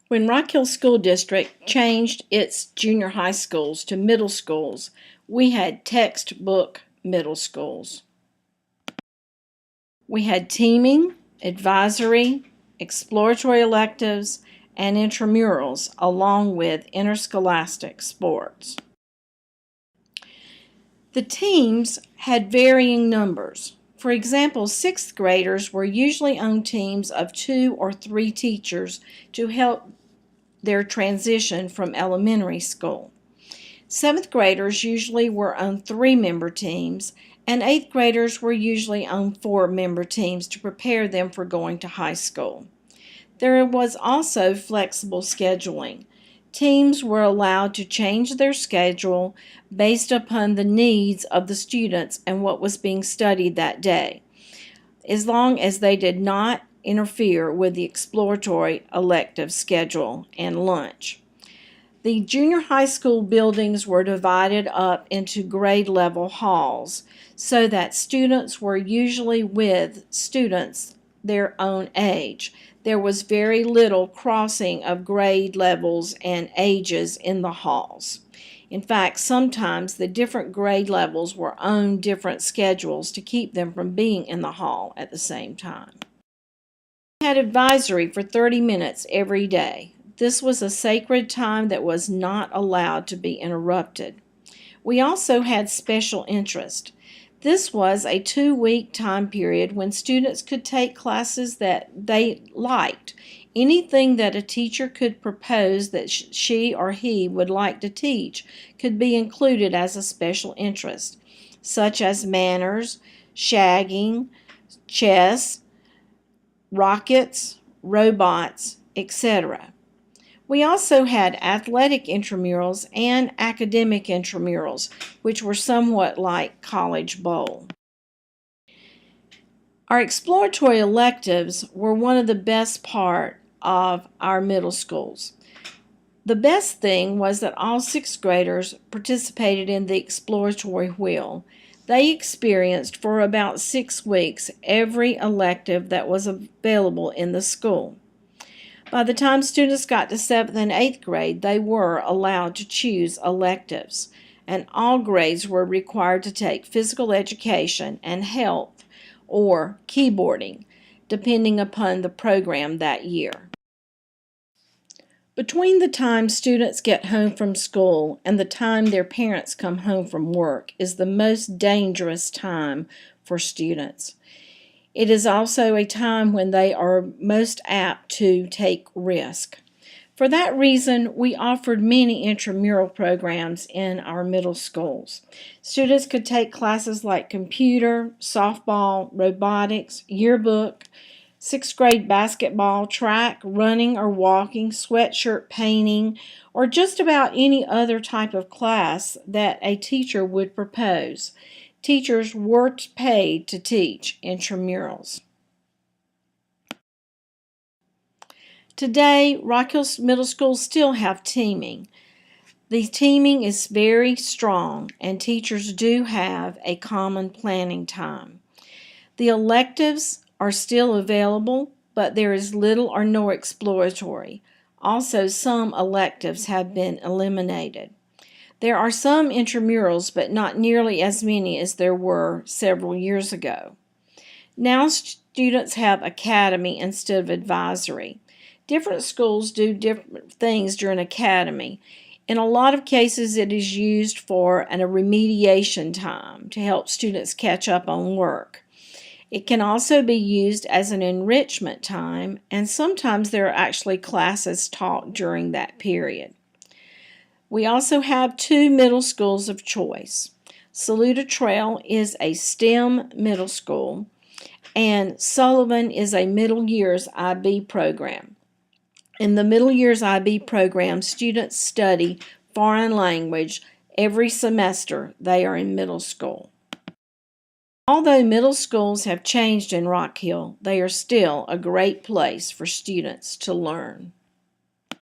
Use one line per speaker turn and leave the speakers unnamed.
When Rock Hill School District changed its junior high schools to middle schools, we had textbook middle schools. We had teaming, advisory, exploratory electives, and intramurals, along with interscholastic sports. The teams had varying numbers. For example, sixth graders were usually on teams of 2 or 3 teachers to help their transition from elementary school. Seventh graders usually were on 3-member teams, and eighth graders were usually on 4-member teams to prepare them for going to high school. There was also flexible scheduling. Teams were allowed to change their schedule based upon the needs of the students and what was being studied that day, as long as they did not interfere with the exploratory elective schedule and lunch. The junior high school buildings were divided up into grade level halls so that students were usually with students their own age. There was very little crossing of grade levels and ages in the halls. In fact, sometimes the different grade levels were on different schedules to keep them from being in the hall at the same time. We had advisory for 30 minutes every day. This was a sacred time that was not allowed to be interrupted. We also had special interest. This was a 2-week time period when students could take classes that they liked. Anything that a teacher could propose that she or he would like to teach could be included as a special interest, such as manners, shagging, chess, rockets, robots, etc. We also had athletic intramurals and academic intramurals, which were somewhat like College Bowl. Our exploratory electives were one of the best part of our middle schools. The best thing was that all 6th graders participated in the exploratory wheel. They experienced for about 6 weeks every elective that was available in the school. By the time students got to 7th and 8th grade, they were allowed to choose electives, and all grades were required to take physical education and health or keyboarding, depending upon the program that year. Between the time students get home from school and the time their parents come home from work is the most dangerous time for students. It is also a time when they are most apt to take risk. For that reason, we offered many intramural programs in our middle schools. Students could take classes like computer, softball, robotics, yearbook, 6th grade basketball, track, running or walking, sweatshirt painting, or just about any other type of class that a teacher would propose. Teachers were paid to teach intramurals. Today, Rock Hill Middle Schools still have teaming. The teaming is very strong, and teachers do have a common planning time. The electives are still available, but there is little or no exploratory. Also, some electives have been eliminated. There are some intramurals, but not nearly as many as there were several years ago. Now students have academy instead of advisory. Different schools do different things during academy. In a lot of cases, it is used for a remediation time to help students catch up on work. It can also be used as an enrichment time, and sometimes there are actually classes taught during that period. We also have 2 middle schools of choice. Saluda Trail is a STEM middle school, and Sullivan is a middle years IB program. In the middle years IB program, students study foreign language every semester they are in middle school. Although middle schools have changed in Rock Hill, they are still a great place for students to learn.